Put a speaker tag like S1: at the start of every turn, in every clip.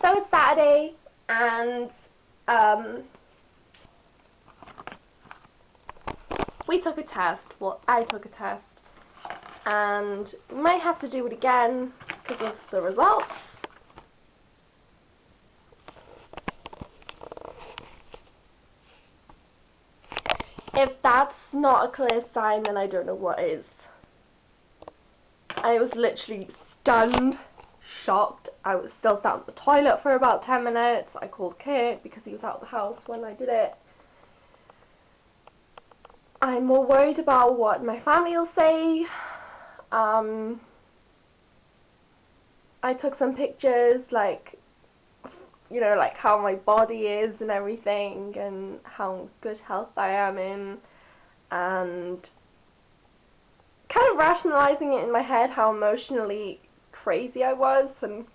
S1: So it's Saturday, and we took a test. Well, I took a test, and we might have to do it again because of the results. If that's not a clear sign, then I don't know what is. I was literally stunned, shocked. I was still sat on the toilet for about 10 minutes. I called Kurt because he was out of the house when I did it. I'm more worried about what my family will say. I took some pictures, like, you know, like how my body is and everything, and how good health I am in, and kind of rationalizing it in my head how emotionally crazy I was, and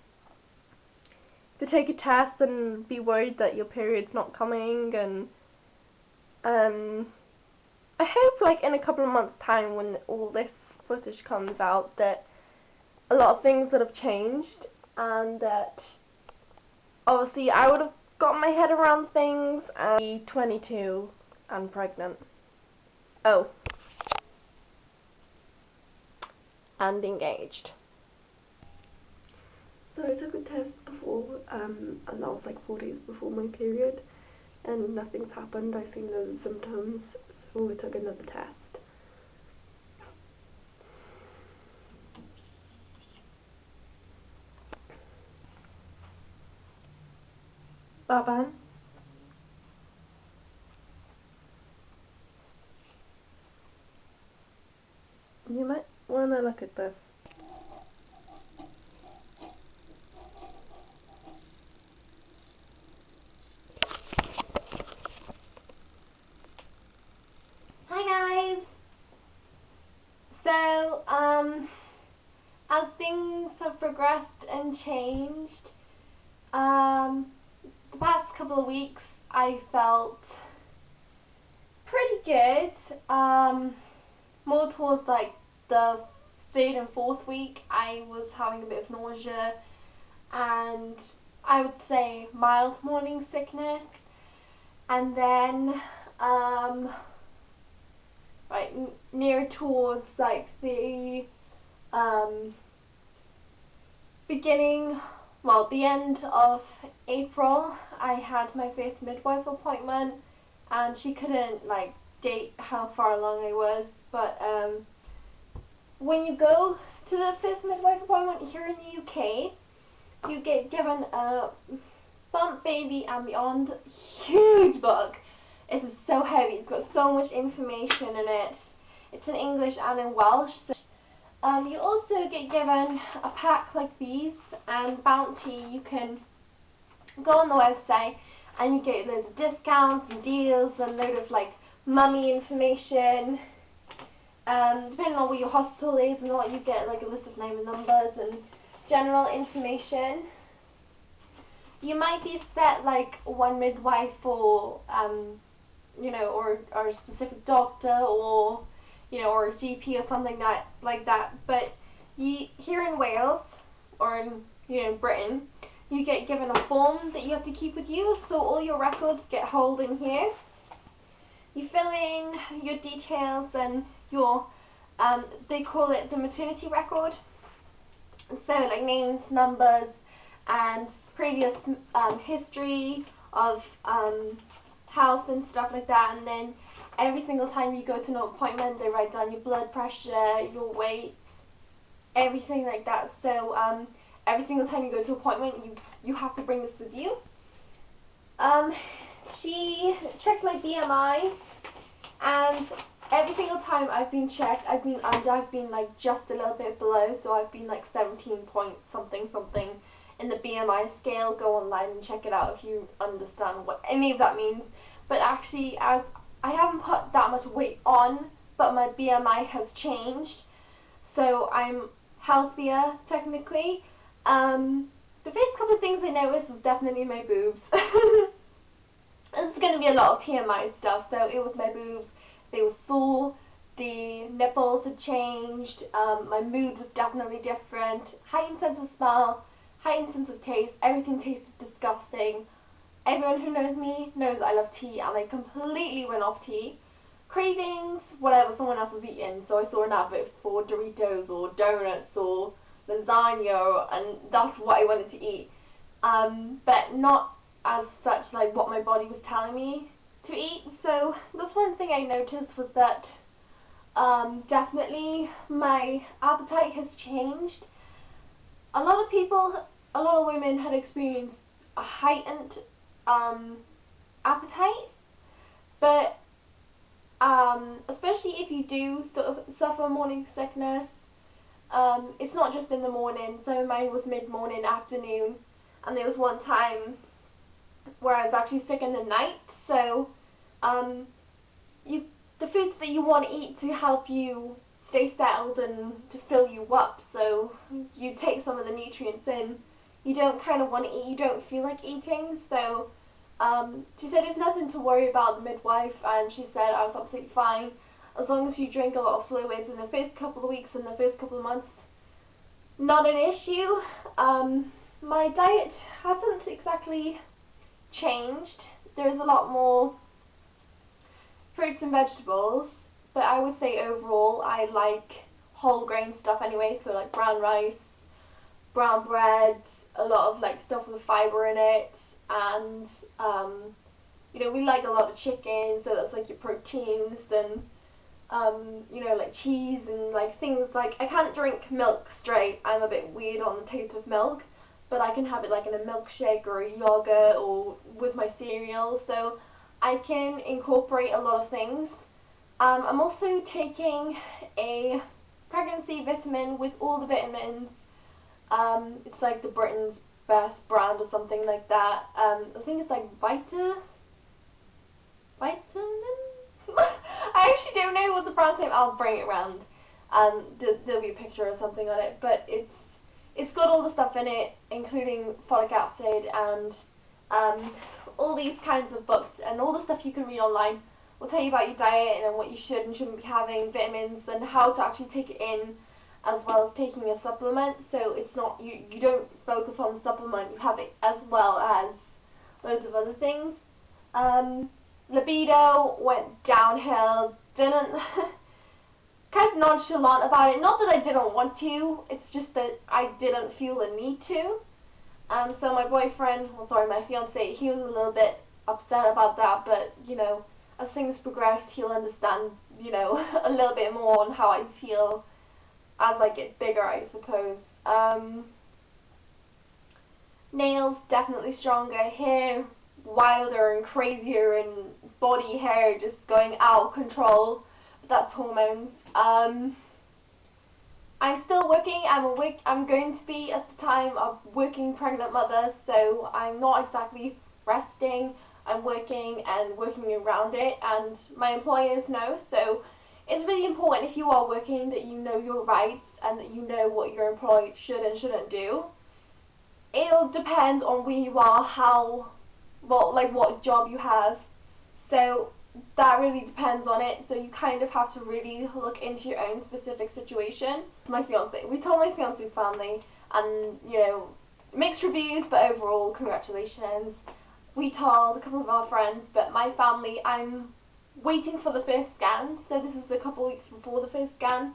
S1: to take a test and be worried that your period's not coming. And I hope, like, in a couple of months' time, when all this footage comes out, that a lot of things would have changed, and that obviously I would have got my head around things and be 22 and pregnant. Oh. And engaged. So I took a test before, and that was like 4 days before my period, and nothing's happened. I've seen those symptoms, so I took another test. Baban? You might want to look at this. Hi guys! So, as things have progressed and changed, the past couple of weeks I felt pretty good. More towards like the 3rd and 4th week, I was having a bit of nausea and I would say mild morning sickness, and then near towards like the the end of April, I had my first midwife appointment, and she couldn't like date how far along I was, but when you go to the first midwife appointment here in the UK, you get given a Bump Baby and Beyond huge book. This is so heavy, it's got so much information in it. It's in English and in Welsh. So, you also get given a pack like these, and Bounty, you can go on the website and you get loads of discounts and deals and load of like mummy information. Depending on where your hospital is and what, you get like a list of name and numbers and general information. You might be set like one midwife for or a specific doctor, or or a GP or something like that. But here in Wales, or in Britain, you get given a form that you have to keep with you, so all your records get held in here. You fill in your details and your they call it the maternity record. So like names, numbers, and previous history of health and stuff like that. And then every single time you go to an appointment, they write down your blood pressure, your weight, everything like that. So every single time you go to an appointment, you have to bring this with you. She checked my BMI, and every single time I've been checked, I've been under, I've been like just a little bit below, so I've been like 17 point something in the BMI scale. Go online and check it out if you understand what any of that means. But actually, as I haven't put that much weight on, but my BMI has changed, so I'm healthier technically. The first couple of things I noticed was definitely my boobs. This is going to be a lot of TMI stuff, so it was my boobs. They were sore, the nipples had changed, my mood was definitely different, heightened sense of smell, heightened sense of taste. Everything tasted disgusting. Everyone who knows me knows I love tea, and I completely went off tea. Cravings, whatever someone else was eating, so I saw an advert for Doritos or donuts or lasagna, and that's what I wanted to eat. But not as such like what my body was telling me to eat. So that's one thing I noticed, was that definitely my appetite has changed. A lot of women had experienced a heightened appetite, but especially if you do sort of suffer morning sickness, it's not just in the morning. So mine was mid-morning, afternoon, and there was one time where I was actually sick in the night. So the foods that you want to eat to help you stay settled and to fill you up, so you take some of the nutrients in you don't kind of want to eat, you don't feel like eating. So she said there's nothing to worry about, the midwife, and she said I was absolutely fine as long as you drink a lot of fluids in the first couple of weeks and the first couple of months. Not an issue. My diet hasn't exactly changed. There's a lot more fruits and vegetables, but I would say overall I like whole grain stuff anyway, so like brown rice, brown bread, a lot of like stuff with fibre in it, and we like a lot of chicken, so that's like your proteins, and like cheese and like things like, I can't drink milk straight, I'm a bit weird on the taste of milk, but I can have it like in a milkshake or a yogurt or with my cereal, so I can incorporate a lot of things. I'm also taking a pregnancy vitamin with all the vitamins. It's like the Britain's Best brand or something like that. I think it's like vitamin? I actually don't know what the brand's name. I'll bring it around. There'll be a picture or something on it, but it's got all the stuff in it, including folic acid and all these kinds of books and all the stuff you can read online will tell you about your diet and what you should and shouldn't be having, vitamins, and how to actually take it in, as well as taking a supplement. So it's not, you don't focus on the supplement, you have it as well as loads of other things. Libido went downhill, didn't kind of nonchalant about it, not that I didn't want to, it's just that I didn't feel the need to. So my my fiance, he was a little bit upset about that, but as things progress, he'll understand, a little bit more on how I feel as I get bigger, I suppose. Nails, definitely stronger. Hair, wilder and crazier, and body hair just going out of control. But that's hormones. I'm still working. I'm going to be at the time of working pregnant mother, so I'm not exactly resting. I'm working and working around it, and my employers know, so it's really important if you are working that you know your rights and that you know what your employee should and shouldn't do. It'll depend on where you are, what job you have, so that really depends on it, so you kind of have to really look into your own specific situation. We told my fiance's family, and mixed reviews, but overall congratulations. We told a couple of our friends, but my family, I'm waiting for the first scan, so this is a couple of weeks before the first scan.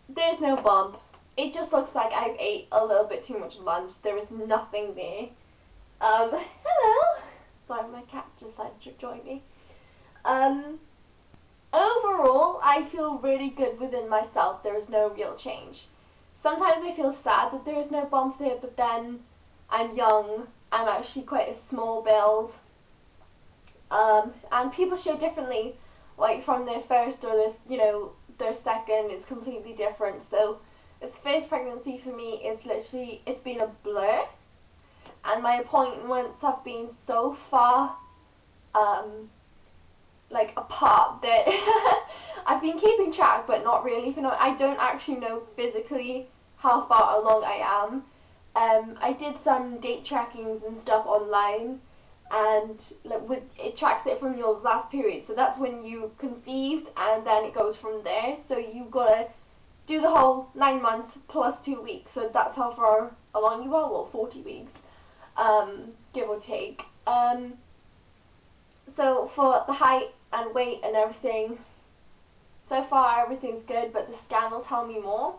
S1: There's no bump. It just looks like I've ate a little bit too much lunch. There is nothing there. Hello. Sorry, my cat just joined me. Overall, I feel really good within myself. There is no real change. Sometimes I feel sad that there is no bump there, but then I'm young. I'm actually quite a small build. And people show differently, like from their first or their second is completely different. So this first pregnancy for me is literally, it's been a blur, and my appointments have been so far apart that I've been keeping track, but not really. I don't actually know physically how far along I am. I did some date trackings and stuff online, and it tracks it from your last period, so that's when you conceived, and then it goes from there. So you've got to do the whole 9 months plus 2 weeks. So that's how far along you are. Well, 40 weeks, give or take. So for the height and weight and everything, so far everything's good, but the scan will tell me more.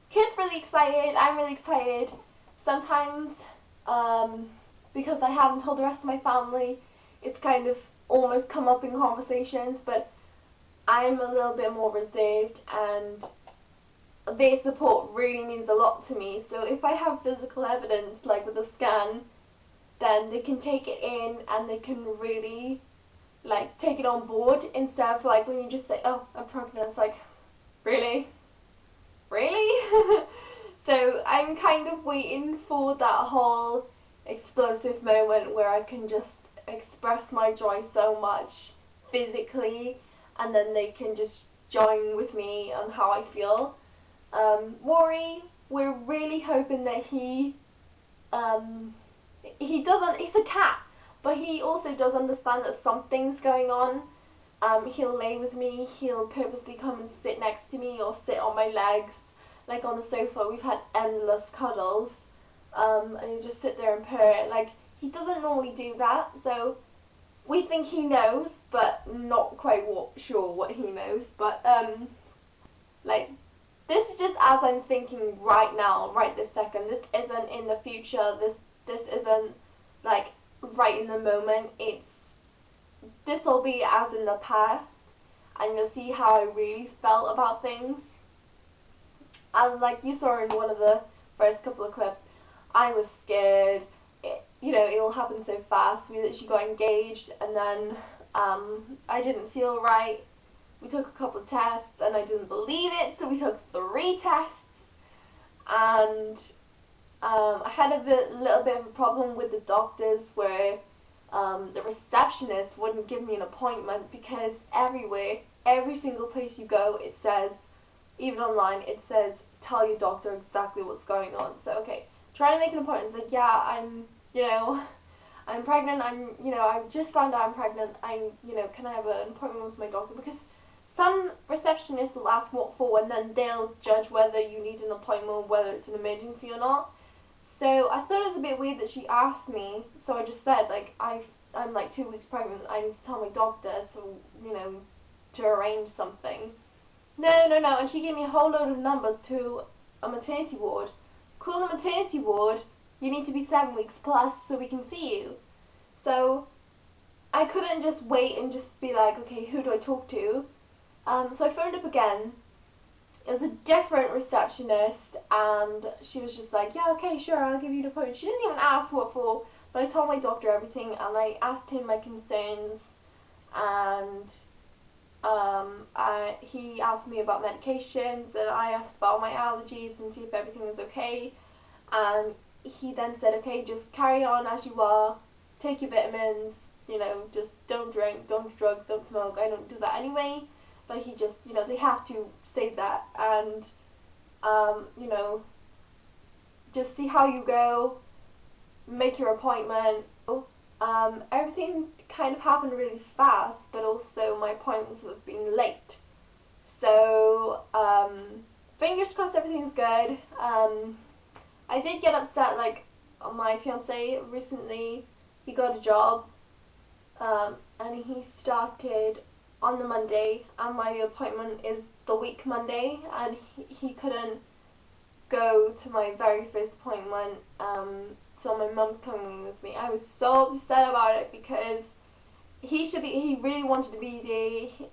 S1: Kid's really excited. I'm really excited. Sometimes, because I haven't told the rest of my family, it's kind of almost come up in conversations, but I'm a little bit more reserved, and their support really means a lot to me. So if I have physical evidence, like with a scan, then they can take it in and they can really like take it on board, instead of like when you just say, oh, I'm pregnant, it's like, really? So I'm kind of waiting for that whole explosive moment where I can just express my joy so much physically, and then they can just join with me on how I feel. Rory, we're really hoping that he doesn't, he's a cat, but he also does understand that something's going on. He'll lay with me, he'll purposely come and sit next to me or sit on my legs, like on the sofa. We've had endless cuddles, and he'll just sit there and purr. Like, he doesn't normally do that, so we think he knows, but not quite sure what he knows. But, like, this is just as I'm thinking right now, right this second. This isn't in the future, this isn't, like, right in the moment. This'll be as in the past, and you'll see how I really felt about things. And like you saw in one of the first couple of clips, I was scared. It'll happen so fast. We literally got engaged, and then I didn't feel right. We took a couple of tests, and I didn't believe it, so we took 3 tests, and I had a little bit of a problem with the doctors where the receptionist wouldn't give me an appointment, because everywhere, every single place you go, it says, even online, it says, tell your doctor exactly what's going on. So, okay, trying to make an appointment. It's like, yeah, I'm pregnant. I just found out I'm pregnant. Can I have an appointment with my doctor? Because some receptionists will ask what for, and then they'll judge whether you need an appointment, whether it's an emergency or not. So I thought it was a bit weird that she asked me, so I just said, like, I'm like 2 weeks pregnant, I need to tell my doctor to arrange something. No, and she gave me a whole load of numbers to a maternity ward. Call the maternity ward, you need to be 7 weeks plus so we can see you. So I couldn't just wait and just be like, okay, who do I talk to? So I phoned up again. It was a different receptionist, and she was just like, yeah, okay, sure, I'll give you an appointment. She didn't even ask what for, but I told my doctor everything, and I asked him my concerns, and he asked me about medications, and I asked about my allergies and see if everything was okay, and he then said, okay, just carry on as you are, take your vitamins, just don't drink, don't do drugs, don't smoke. I don't do that anyway. But he just, they have to say that, and, just see how you go, make your appointment. Everything kind of happened really fast, but also my appointments have been late. So, fingers crossed everything's good. I did get upset, like, my fiancé recently, he got a job, and he started on the Monday, and my appointment is the week Monday, and he couldn't go to my very first appointment, so my mum's coming with me. I was so upset about it, because he really wanted to be there.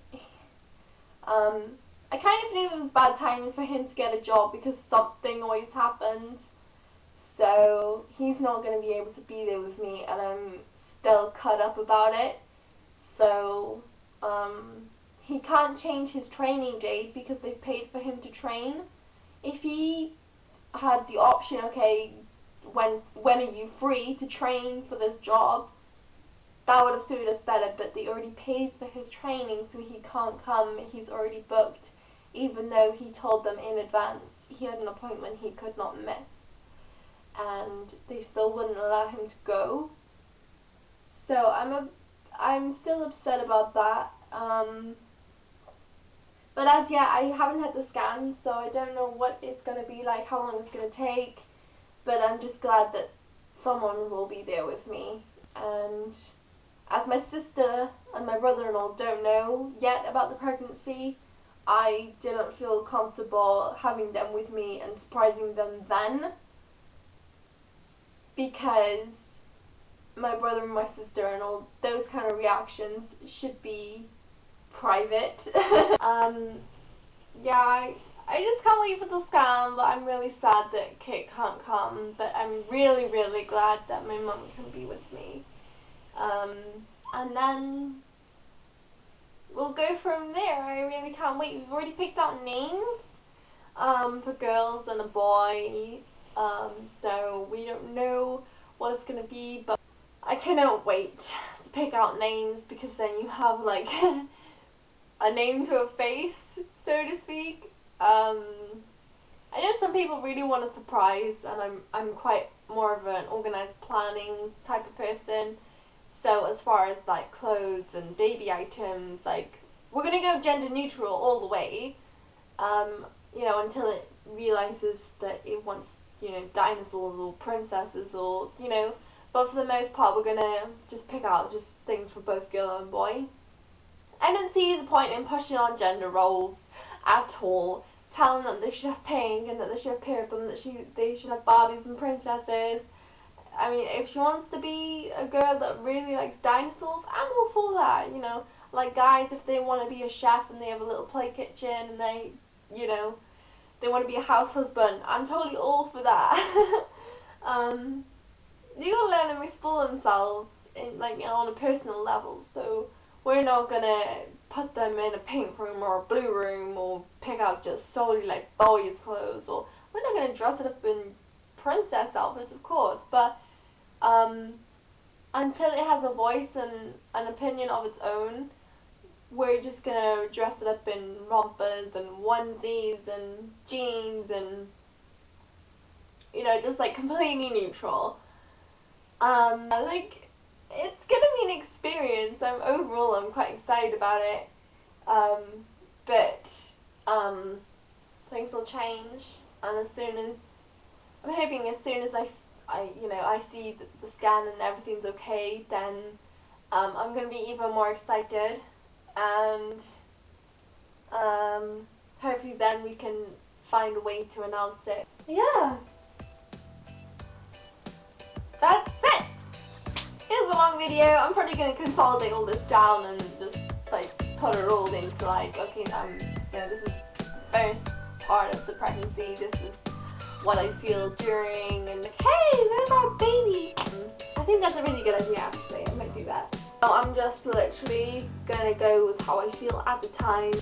S1: I kind of knew it was bad timing for him to get a job, because something always happens, so he's not going to be able to be there with me, and I'm still cut up about it. So he can't change his training date because they've paid for him to train. If he had the option, okay, when are you free to train for this job, that would have suited us better, but they already paid for his training, so he can't come. He's already booked, even though he told them in advance he had an appointment he could not miss, and they still wouldn't allow him to go. So I'm still upset about that. But as yet, I haven't had the scan, so I don't know what it's going to be like, how long it's going to take. But I'm just glad that someone will be there with me. And as my sister and my brother-in-law don't know yet about the pregnancy, I didn't feel comfortable having them with me and surprising them then, because my brother and my sister and all those kind of reactions should be private. Yeah, I just can't wait for the scan, but I'm really sad that Kit can't come, but I'm really, really glad that my mum can be with me. And then we'll go from there. I really can't wait. We've already picked out names for girls and a boy, so we don't know what it's going to be, but I cannot wait to pick out names, because then you have like a name to a face, so to speak. I know some people really want a surprise, and I'm quite more of an organized planning type of person. So as far as like clothes and baby items, like we're gonna go gender neutral all the way, you know, until it realizes that it wants, you know, dinosaurs or princesses or, you know, but for the most part we're gonna just pick out just things for both girl and boy. I don't see the point in pushing on gender roles at all, telling them they should have pink and that they should have purple and that they should have Barbies and princesses. I mean, if she wants to be a girl that really likes dinosaurs, I'm all for that, you know. Like guys, if they want to be a chef and they have a little play kitchen and they, you know, they want to be a house husband, I'm totally all for that. You gotta let them explore themselves in, like, you know, on a personal level, so we're not gonna put them in a pink room or a blue room or pick out just solely like boys' clothes, or we're not gonna dress it up in princess outfits, of course, but until it has a voice and an opinion of its own, we're just gonna dress it up in rompers and onesies and jeans and, you know, just like completely neutral. Like, it's gonna be an experience. I'm quite excited about it. But things will change, and I'm hoping as soon as I see the scan and everything's okay, then I'm gonna be even more excited, and hopefully then we can find a way to announce it. Yeah, that's it. It was a long video. I'm probably gonna consolidate all this down and just like put it all into like, okay, you know, this is the first part of the pregnancy. This is what I feel during, and like, hey, there's our baby. I think that's a really good idea, actually. I might do that. So I'm just literally gonna go with how I feel at the time.